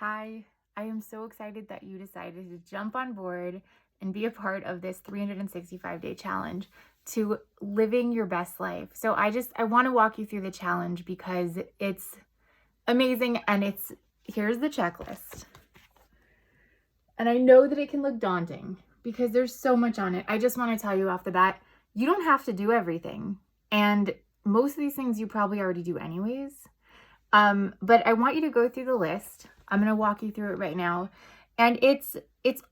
Hi, I am so excited that you decided to jump on board and be a part of this 365-day challenge to living your best life. So I want to walk you through the challenge because it's amazing and here's the checklist. And I know that it can look daunting because there's so much on it. I just want to tell you off the bat, you don't have to do everything. And most of these things you probably already do anyways. But I want you to go through the list. I'm going to walk you through it right now. And it's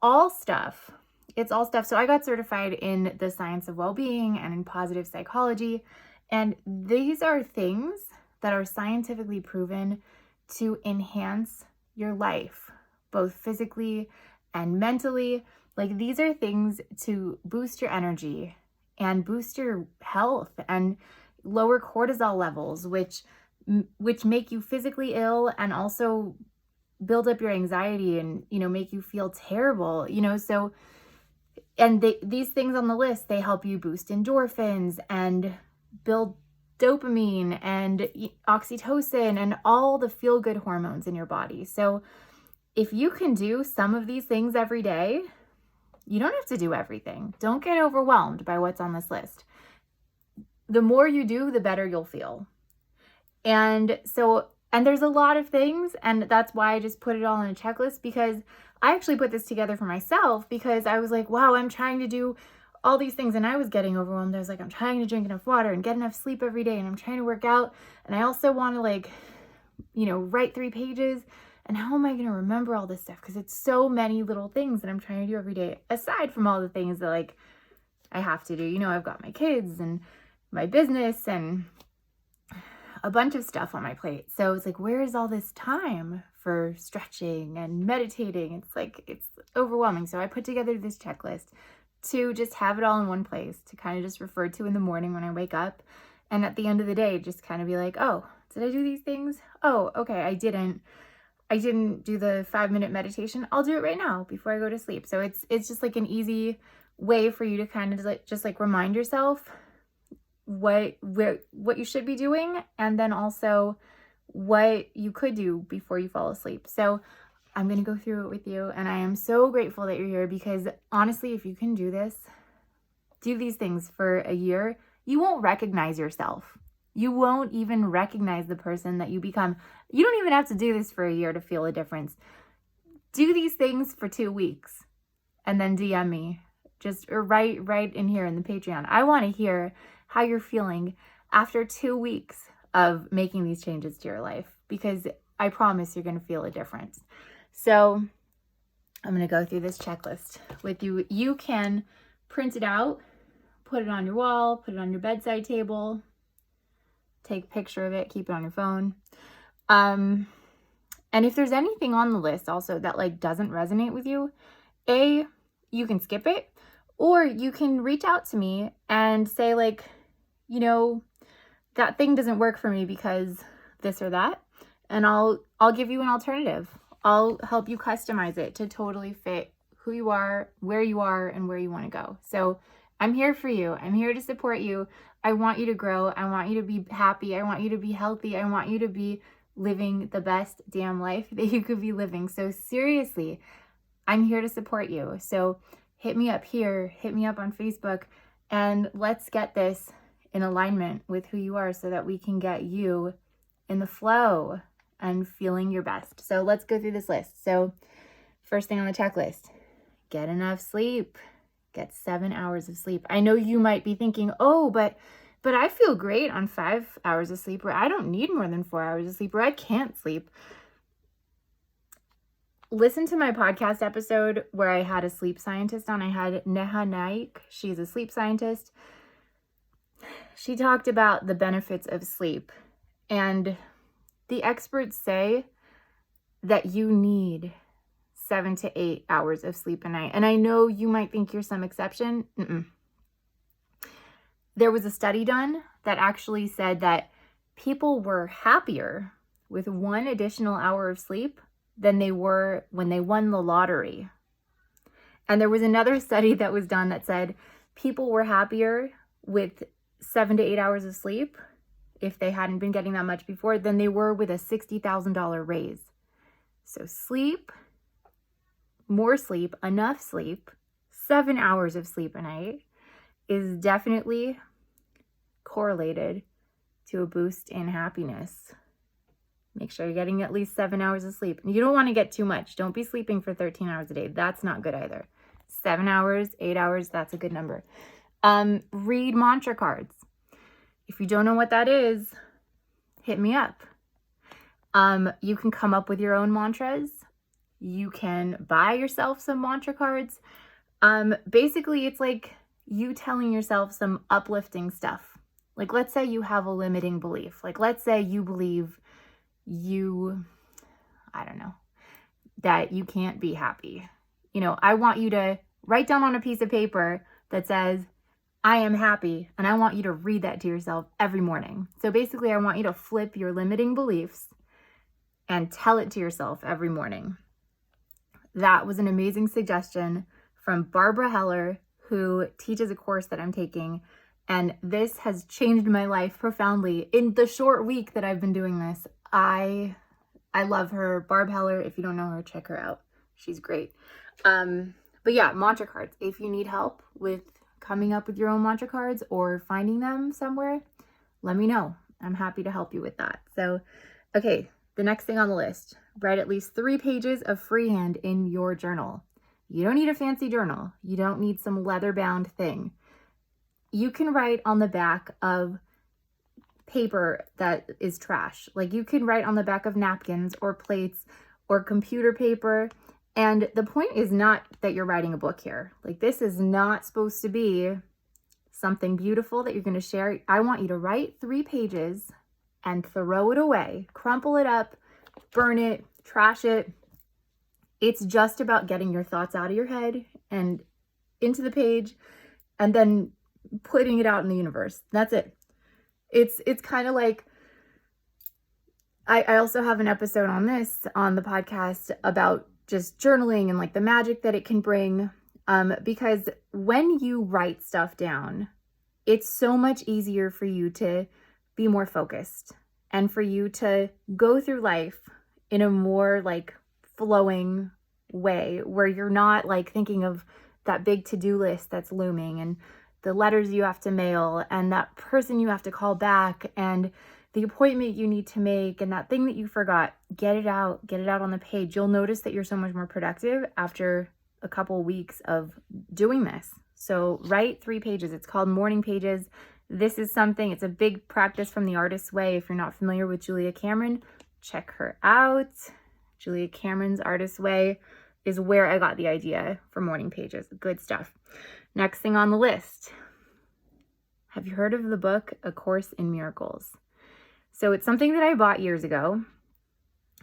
all stuff. It's all stuff. So I got certified in the science of well-being and in positive psychology. And these are things that are scientifically proven to enhance your life, both physically and mentally. Like, these are things to boost your energy and boost your health and lower cortisol levels, which make you physically ill and also build up your anxiety and, make you feel terrible, so, and these things on the list, they help you boost endorphins and build dopamine and oxytocin and all the feel-good hormones in your body. So if you can do some of these things every day, you don't have to do everything. Don't get overwhelmed by what's on this list. The more you do, the better you'll feel. And there's a lot of things, and that's why I just put it all in a checklist, because I actually put this together for myself because I was like, wow, I'm trying to do all these things and I was getting overwhelmed. I was like, I'm trying to drink enough water and get enough sleep every day, and I'm trying to work out, and I also want to write 3 pages, and how am I going to remember all this stuff? Because it's so many little things that I'm trying to do every day, aside from all the things that I have to do. I've got my kids and my business and a bunch of stuff on my plate. So it's like, where is all this time for stretching and meditating? It's overwhelming. So I put together this checklist to just have it all in one place, to kind of just refer to in the morning when I wake up. And at the end of the day, just kind of be like, oh, did I do these things? Oh, okay, I didn't do the 5-minute meditation. I'll do it right now before I go to sleep. So it's just like an easy way for you to kind of just remind yourself what you should be doing, and then also what you could do before you fall asleep. So I'm going to go through it with you, and I am so grateful that you're here, because honestly, if you can do these things for a year, you won't recognize yourself. You won't even recognize the person that you become. You don't even have to do this for a year to feel a difference. Do these things for 2 weeks and then DM me. Or write in here in the Patreon. I want to hear how you're feeling after 2 weeks of making these changes to your life, because I promise you're going to feel a difference. So I'm going to go through this checklist with you. You can print it out, put it on your wall, put it on your bedside table, take a picture of it, keep it on your phone. And if there's anything on the list also that doesn't resonate with you, you can skip it, or you can reach out to me and say that thing doesn't work for me because this or that, and I'll give you an alternative. I'll help you customize it to totally fit who you are, where you are, and where you want to go. So I'm here for you. I'm here to support you. I want you to grow. I want you to be happy. I want you to be healthy. I want you to be living the best damn life that you could be living. So seriously, I'm here to support you. So hit me up here, hit me up on Facebook, and let's get this in alignment with who you are so that we can get you in the flow and feeling your best. So let's go through this list. So first thing on the checklist, get enough sleep. Get 7 hours of sleep. I know you might be thinking, oh, but I feel great on 5 hours of sleep, or I don't need more than 4 hours of sleep, or I can't sleep. Listen to my podcast episode where I had a sleep scientist on. I had Neha Naik. She's a sleep scientist. She talked about the benefits of sleep, and the experts say that you need 7 to 8 hours of sleep a night. And I know you might think you're some exception. There was a study done that actually said that people were happier with 1 additional hour of sleep than they were when they won the lottery. And there was another study that was done that said people were happier with 7 to 8 hours of sleep, if they hadn't been getting that much before, than they were with a $60,000 raise. So sleep, more sleep, enough sleep, 7 hours of sleep a night is definitely correlated to a boost in happiness. Make sure you're getting at least 7 hours of sleep. You don't want to get too much. Don't be sleeping for 13 hours a day. That's not good either. 7 hours, 8 hours, that's a good number. Read mantra cards. If you don't know what that is, hit me up. You can come up with your own mantras. You can buy yourself some mantra cards. Basically, it's like you telling yourself some uplifting stuff. Like, let's say you have a limiting belief. Like, let's say you believe that you can't be happy. I want you to write down on a piece of paper that says, I am happy, and I want you to read that to yourself every morning. So basically, I want you to flip your limiting beliefs and tell it to yourself every morning. That was an amazing suggestion from Barbara Heller, who teaches a course that I'm taking. And this has changed my life profoundly. In the short week that I've been doing this, I love her. Barb Heller, if you don't know her, check her out. She's great. But yeah, mantra cards. If you need help with coming up with your own mantra cards or finding them somewhere, let me know. I'm happy to help you with that. So, okay, the next thing on the list, write at least 3 pages of freehand in your journal. You don't need a fancy journal. You don't need some leather-bound thing. You can write on the back of paper that is trash. Like, you can write on the back of napkins or plates or computer paper. And the point is not that you're writing a book here. Like, this is not supposed to be something beautiful that you're going to share. I want you to write 3 pages and throw it away, crumple it up, burn it, trash it. It's just about getting your thoughts out of your head and into the page and then putting it out in the universe. That's it. It's kind of like, I also have an episode on this on the podcast about just journaling and like the magic that it can bring. Because when you write stuff down, it's so much easier for you to be more focused and for you to go through life in a more like flowing way where you're not like thinking of that big to-do list that's looming and the letters you have to mail and that person you have to call back and the appointment you need to make and that thing that you forgot. Get it out on the page. You'll notice that you're so much more productive after a couple weeks of doing this. So write 3 pages. It's called morning pages. This is something, it's a big practice from the Artist's Way. If you're not familiar with Julia Cameron, check her out. Julia Cameron's Artist's Way is where I got the idea for morning pages. Good stuff. Next thing on the list. Have you heard of the book, A Course in Miracles? So it's something that I bought years ago,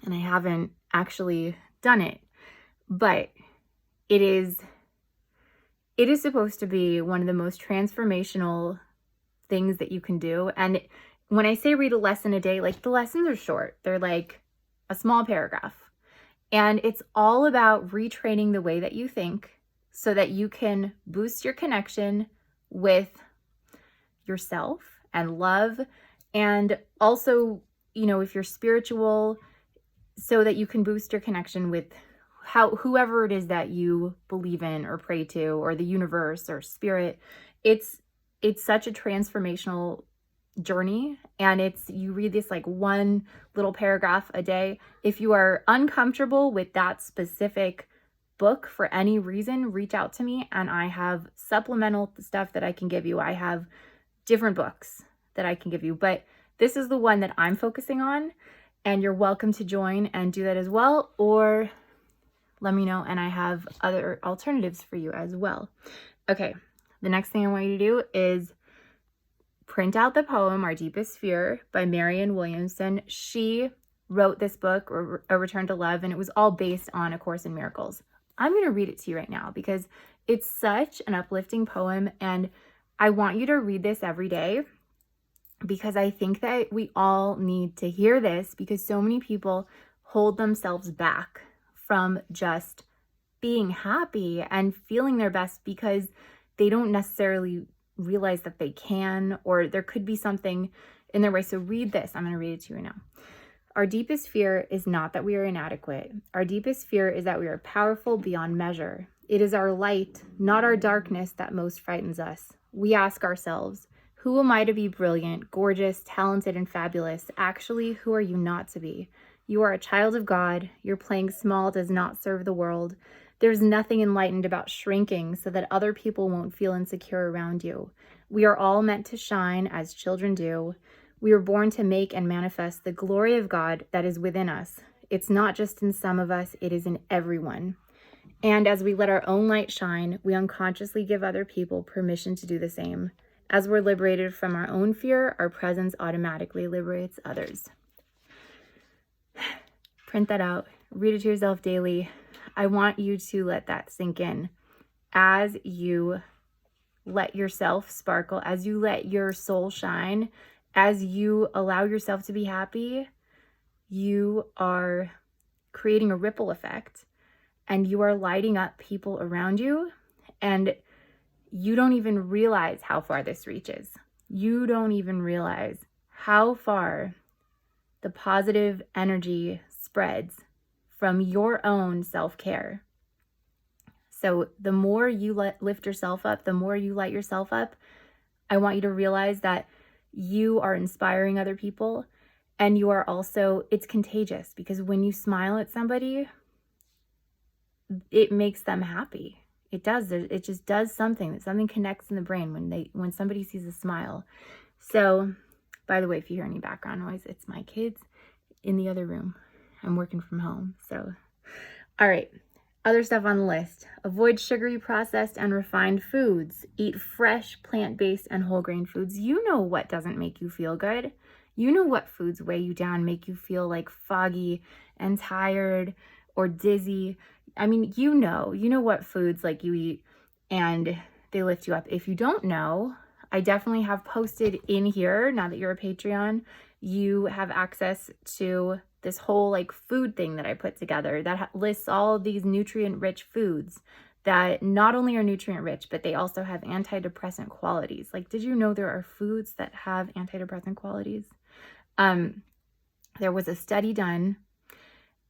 and I haven't actually done it, but it is supposed to be one of the most transformational things that you can do. And when I say read a lesson a day, like the lessons are short. They're like a small paragraph. And it's all about retraining the way that you think so that you can boost your connection with yourself and love. And also, if you're spiritual, so that you can boost your connection with whoever it is that you believe in or pray to, or the universe or spirit. It's such a transformational journey. And you read this like one little paragraph a day. If you are uncomfortable with that specific book for any reason, reach out to me and I have supplemental stuff that I can give you. I have different books that I can give you, but this is the one that I'm focusing on, and you're welcome to join and do that as well, or let me know and I have other alternatives for you as well. Okay, the next thing I want you to do is print out the poem, Our Deepest Fear by Marianne Williamson. She wrote this book, A Return to Love, and it was all based on A Course in Miracles. I'm going to read it to you right now because it's such an uplifting poem, and I want you to read this every day because I think that we all need to hear this because so many people hold themselves back from just being happy and feeling their best because they don't necessarily realize that they can, or there could be something in their way. So read this. I'm going to read it to you right now. our deepest fear is not that we are inadequate. Our deepest fear is that we are powerful beyond measure. It is our light, not our darkness, that most frightens us. We ask ourselves, who am I to be brilliant, gorgeous, talented, and fabulous? Actually, who are you not to be? You are a child of God. Your playing small does not serve the world. There's nothing enlightened about shrinking so that other people won't feel insecure around you. We are all meant to shine as children do. We are born to make and manifest the glory of God that is within us. It's not just in some of us, it is in everyone. And as we let our own light shine, we unconsciously give other people permission to do the same. As we're liberated from our own fear, our presence automatically liberates others. Print that out. Read it to yourself daily. I want you to let that sink in. As you let yourself sparkle, as you let your soul shine, as you allow yourself to be happy, you are creating a ripple effect and you are lighting up people around you, and you don't even realize how far this reaches. You don't even realize how far the positive energy spreads from your own self-care. So the more you lift yourself up, the more you light yourself up, I want you to realize that you are inspiring other people, and you are also, it's contagious, because when you smile at somebody, it makes them happy. It does. It just does something. That something connects in the brain when somebody sees a smile. So, by the way, if you hear any background noise, it's my kids in the other room. I'm working from home. So, all right. Other stuff on the list. Avoid sugary, processed, and refined foods. Eat fresh, plant-based, and whole grain foods. You know what doesn't make you feel good. You know what foods weigh you down, make you feel like foggy and tired or dizzy. I mean, you know what foods like you eat and they lift you up. If you don't know, I definitely have posted in here, now that you're a Patreon, you have access to this whole like food thing that I put together that lists all of these nutrient-rich foods that not only are nutrient-rich, but they also have antidepressant qualities. Like, did you know there are foods that have antidepressant qualities? There was a study done.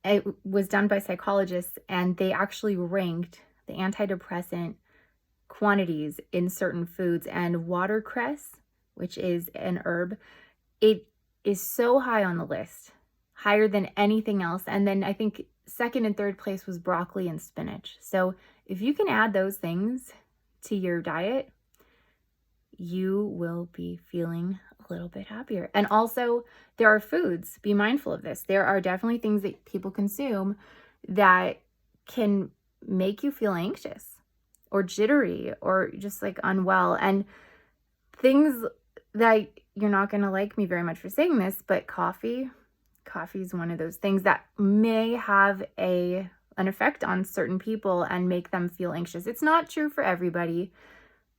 It was done by psychologists, and they actually ranked the antidepressant quantities in certain foods, and watercress, which is an herb, it is so high on the list, higher than anything else. And then I think second and third place was broccoli and spinach. So if you can add those things to your diet, you will be feeling a little bit happier. And also, there are foods, be mindful of this. There are definitely things that people consume that can make you feel anxious or jittery or just like unwell. And things that you're not going to like me very much for saying this, but coffee is one of those things that may have an effect on certain people and make them feel anxious. It's not true for everybody,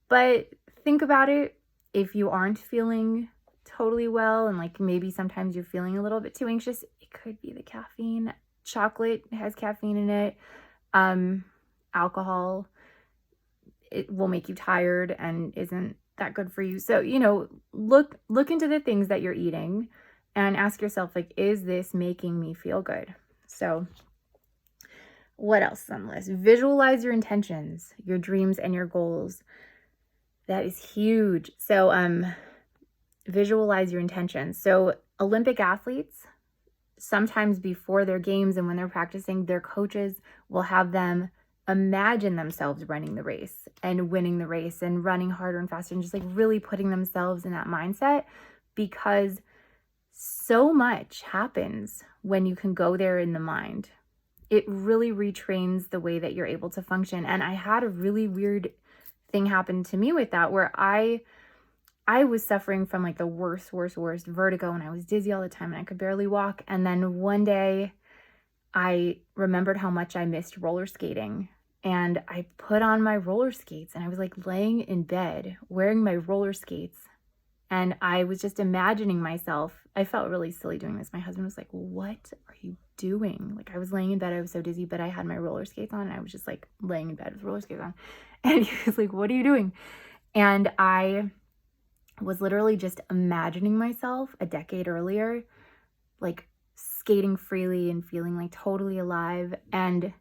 but think about it. If you aren't feeling totally well and like maybe sometimes you're feeling a little bit too anxious, it could be the caffeine. Chocolate has caffeine in it. Alcohol, it will make you tired and isn't that good for you. So, look into the things that you're eating and ask yourself, like, is this making me feel good? So what else is on the list? Visualize your intentions, your dreams, and your goals. That is huge. So visualize your intentions. So Olympic athletes, sometimes before their games and when they're practicing, their coaches will have them imagine themselves running the race and winning the race and running harder and faster and just like really putting themselves in that mindset, because so much happens when you can go there in the mind. It really retrains the way that you're able to function. And I had a really weird thing happen to me with that, where I was suffering from like the worst vertigo, and I was dizzy all the time and I could barely walk. And then one day I remembered how much I missed roller skating, and I put on my roller skates and I was like laying in bed wearing my roller skates, and I was just imagining myself. I felt really silly doing this. My husband was like, "What are you doing?" Like, I was laying in bed, I was so dizzy, but I had my roller skates on and I was just like laying in bed with roller skates on. And he was like, "What are you doing?" And I was literally just imagining myself a decade earlier, like skating freely and feeling like totally alive. And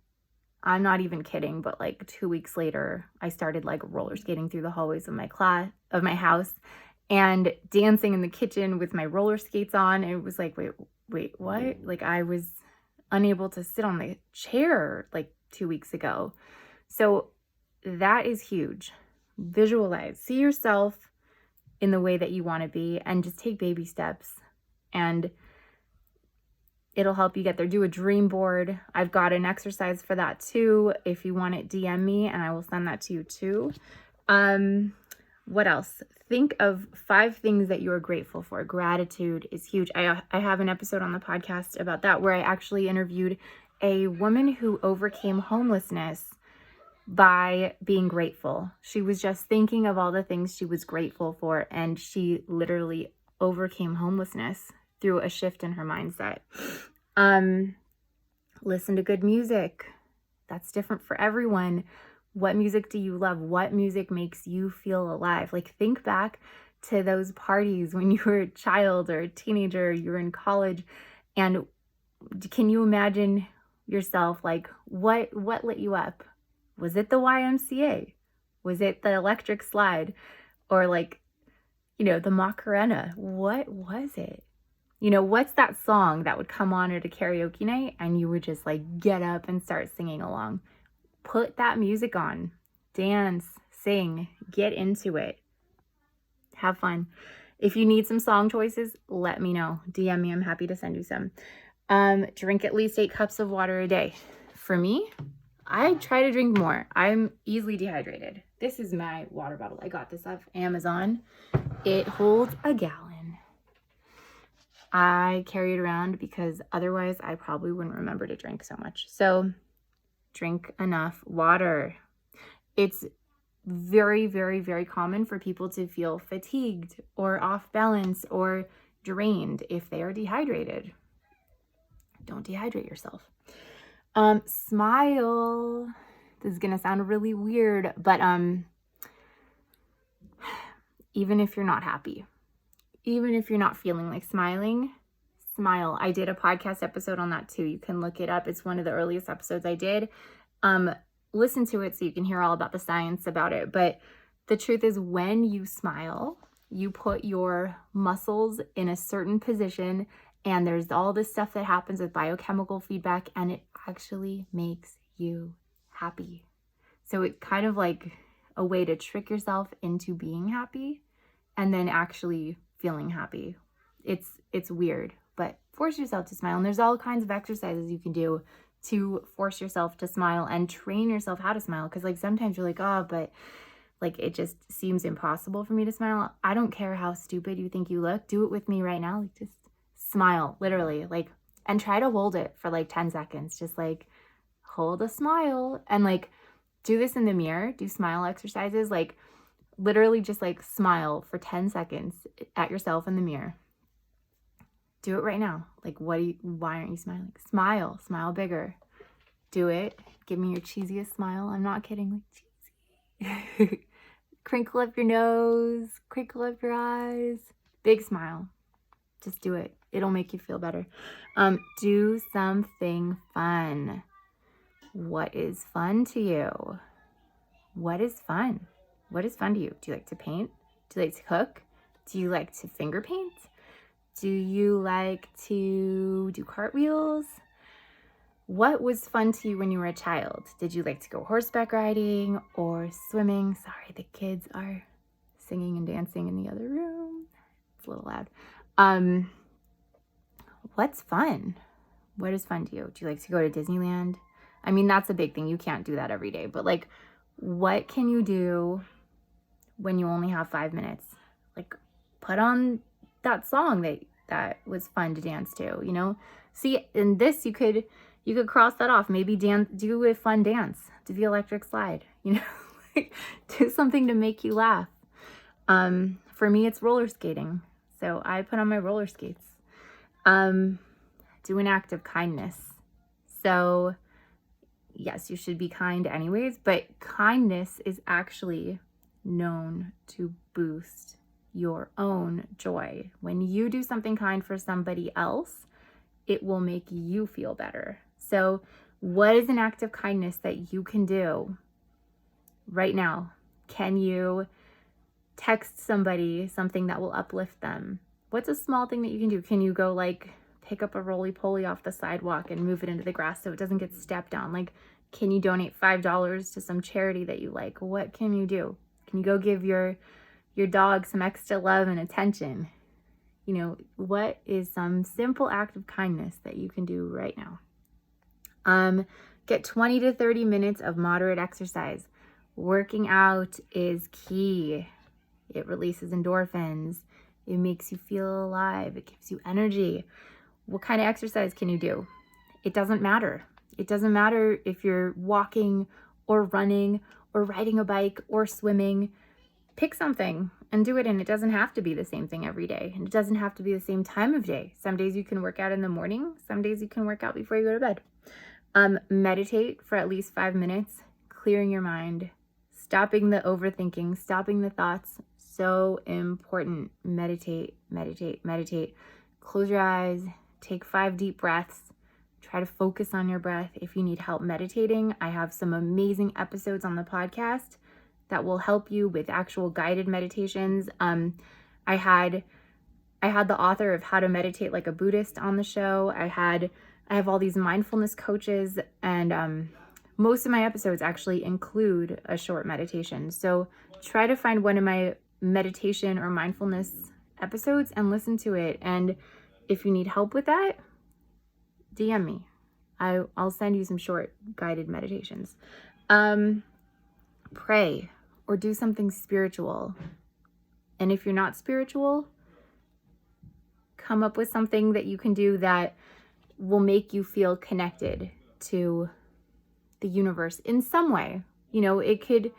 I'm not even kidding, but like 2 weeks later, I started like roller skating through the hallways of my house and dancing in the kitchen with my roller skates on. And it was like, wait, what? Like I was unable to sit on the chair like 2 weeks ago. So that is huge. Visualize, see yourself in the way that you want to be, and just take baby steps, and it'll help you get there. Do a dream board. I've got an exercise for that too. If you want it, DM me and I will send that to you too. What else? Think of 5 things that you are grateful for. Gratitude is huge. I have an episode on the podcast about that where I actually interviewed a woman who overcame homelessness by being grateful. She was just thinking of all the things she was grateful for, and she literally overcame homelessness through a shift in her mindset. Listen to good music. That's different for everyone. What music do you love? What music makes you feel alive? Like think back to those parties when you were a child or a teenager, you were in college, and can you imagine yourself like what lit you up? Was it the YMCA? Was it the electric slide? Or like, the Macarena? What was it? What's that song that would come on at a karaoke night and you would just like get up and start singing along? Put that music on, dance, sing, get into it, have fun. If you need some song choices, let me know. DM me, I'm happy to send you some. Drink at least 8 cups of water a day. For me, I try to drink more. I'm easily dehydrated. This is my water bottle. I got this off Amazon. It holds a gallon. I carry it around because otherwise I probably wouldn't remember to drink so much. So drink enough water. It's very, very, very common for people to feel fatigued or off balance or drained if they are dehydrated. Don't dehydrate yourself. Smile. This is going to sound really weird, but even if you're not happy, even if you're not feeling like smiling, smile. I did a podcast episode on that too. You can look it up. It's one of the earliest episodes I did. Listen to it so you can hear all about the science about it. But the truth is, when you smile, you put your muscles in a certain position, and there's all this stuff that happens with biochemical feedback, and it actually makes you happy. So it's kind of like a way to trick yourself into being happy and then actually feeling happy. It's weird, but force yourself to smile. And there's all kinds of exercises you can do to force yourself to smile and train yourself how to smile. Because like sometimes you're like, oh, but like it just seems impossible for me to smile. I don't care how stupid you think you look. Do it with me right now. Like just smile, literally, like, and try to hold it for like 10 seconds. Just like hold a smile and like do this in the mirror. Do smile exercises. Like literally just like smile for 10 seconds at yourself in the mirror. Do it right now. Like, why aren't you smiling? Smile bigger. Do it. Give me your cheesiest smile. I'm not kidding. Like cheesy. Crinkle up your nose, crinkle up your eyes. Big smile. Just do it. It'll make you feel better. Do something fun. What is fun to you? What is fun? What is fun to you? Do you like to paint? Do you like to cook? Do you like to finger paint? Do you like to do cartwheels? What was fun to you when you were a child? Did you like to go horseback riding or swimming? Sorry, the kids are singing and dancing in the other room. It's a little loud. What's fun? What is fun to you? Do you like to go to Disneyland? I mean, that's a big thing. You can't do that every day. But like, what can you do when you only have 5 minutes? Like, put on that song that was fun to dance to, you know? See, in this, you could cross that off. Maybe do a fun dance, do the electric slide, you know? Like, do something to make you laugh. For me, it's roller skating. So I put on my roller skates. Do an act of kindness. So yes, you should be kind anyways, but kindness is actually known to boost your own joy. When you do something kind for somebody else, it will make you feel better. So what is an act of kindness that you can do right now? Can you text somebody something that will uplift them? What's a small thing that you can do? Can you go like pick up a roly-poly off the sidewalk and move it into the grass so it doesn't get stepped on? Like, can you donate $5 to some charity that you like? What can you do? Can you go give your dog some extra love and attention? You know, what is some simple act of kindness that you can do right now? Get 20 to 30 minutes of moderate exercise. Working out is key. It releases endorphins. It makes you feel alive. It gives you energy. What kind of exercise can you do? It doesn't matter. It doesn't matter if you're walking or running or riding a bike or swimming. Pick something and do it, and it doesn't have to be the same thing every day. And it doesn't have to be the same time of day. Some days you can work out in the morning. Some days you can work out before you go to bed. Meditate for at least 5 minutes, clearing your mind, stopping the overthinking, stopping the thoughts. So important. Meditate, meditate, meditate. Close your eyes, take 5 deep breaths. Try to focus on your breath. If you need help meditating, I have some amazing episodes on the podcast that will help you with actual guided meditations. I had the author of How to Meditate Like a Buddhist on the show. I have all these mindfulness coaches, and most of my episodes actually include a short meditation. So try to find one of my meditation or mindfulness episodes and listen to it. And if you need help with that, DM me. I'll send you some short guided meditations. Pray or do something spiritual. And if you're not spiritual, come up with something that you can do that will make you feel connected to the universe in some way. You know, it could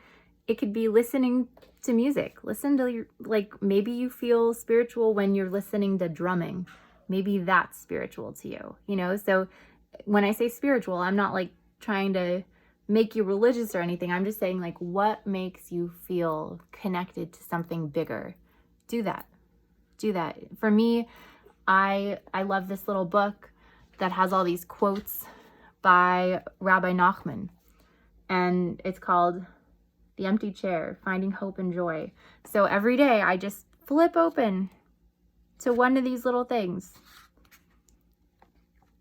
be listening to music. Listen to maybe you feel spiritual when you're listening to drumming. Maybe that's spiritual to you, you know? So when I say spiritual, I'm not like trying to make you religious or anything. I'm just saying, like, what makes you feel connected to something bigger? Do that. For me, I love this little book that has all these quotes by Rabbi Nachman, and it's called The Empty Chair, Finding Hope and Joy. So every day I just flip open to one of these little things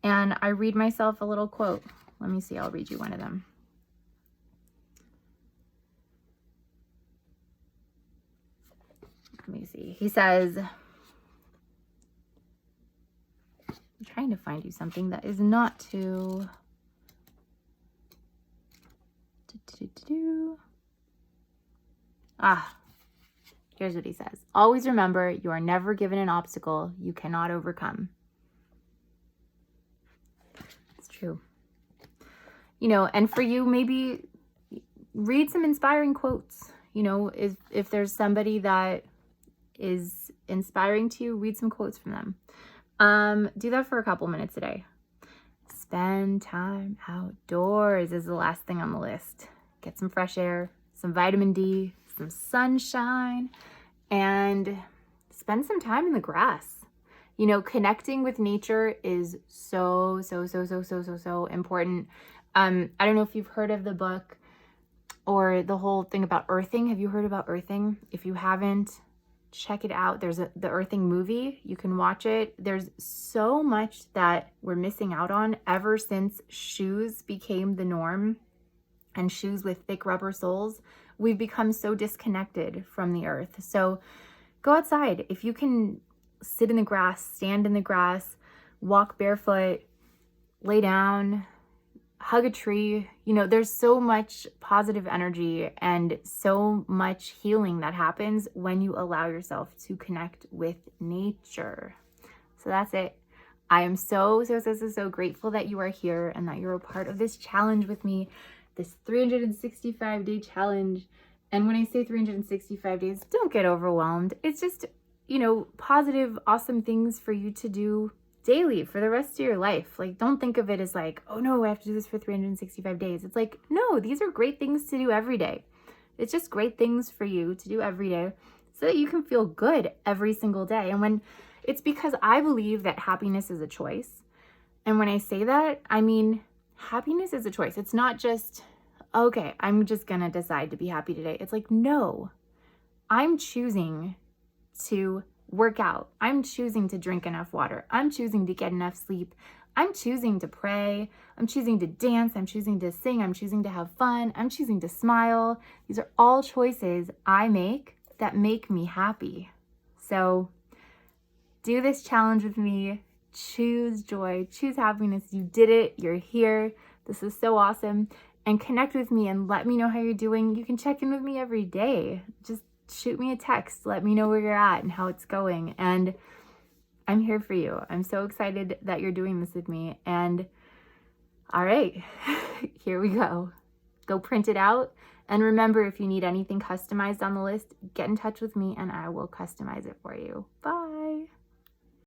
and I read myself a little quote. Let me see, I'll read you one of them. Let me see. He says, I'm trying to find you something that is not too... Here's what he says. Always remember, you are never given an obstacle you cannot overcome. It's true. You know, and for you, maybe read some inspiring quotes. You know, if there's somebody that is inspiring to you, read some quotes from them. Do that for a couple minutes a day. Spend time outdoors is the last thing on the list. Get some fresh air, some vitamin D, some sunshine, and spend some time in the grass. You know, connecting with nature is so important. I don't know if you've heard of the book or the whole thing about earthing. Have you heard about earthing? If you haven't, check it out. There's the earthing movie. You can watch it. There's so much that we're missing out on ever since shoes became the norm, and shoes with thick rubber soles. We've become so disconnected from the earth. So go outside. If you can sit in the grass, stand in the grass, walk barefoot, lay down, hug a tree. You know, there's so much positive energy and so much healing that happens when you allow yourself to connect with nature. So that's it. I am so grateful that you are here and that you're a part of this challenge with me, this 365-day challenge. And when I say 365 days, don't get overwhelmed. It's just, you know, positive, awesome things for you to do daily for the rest of your life. Like, don't think of it as like, oh no, I have to do this for 365 days. It's like, no, these are great things to do every day. It's just great things for you to do every day so that you can feel good every single day. And when it's because I believe that happiness is a choice. And when I say that, I mean, happiness is a choice. It's not just, okay, I'm just going to decide to be happy today. It's like, no, I'm choosing to work out. I'm choosing to drink enough water. I'm choosing to get enough sleep. I'm choosing to pray. I'm choosing to dance. I'm choosing to sing. I'm choosing to have fun. I'm choosing to smile. These are all choices I make that make me happy. So do this challenge with me. Choose joy, choose happiness. You did it. You're here. This is so awesome. And connect with me and let me know how you're doing. You can check in with me every day. Just shoot me a text. Let me know where you're at and how it's going. And I'm here for you. I'm so excited that you're doing this with me. And all right, here we go. Go print it out. And remember, if you need anything customized on the list, get in touch with me and I will customize it for you. Bye.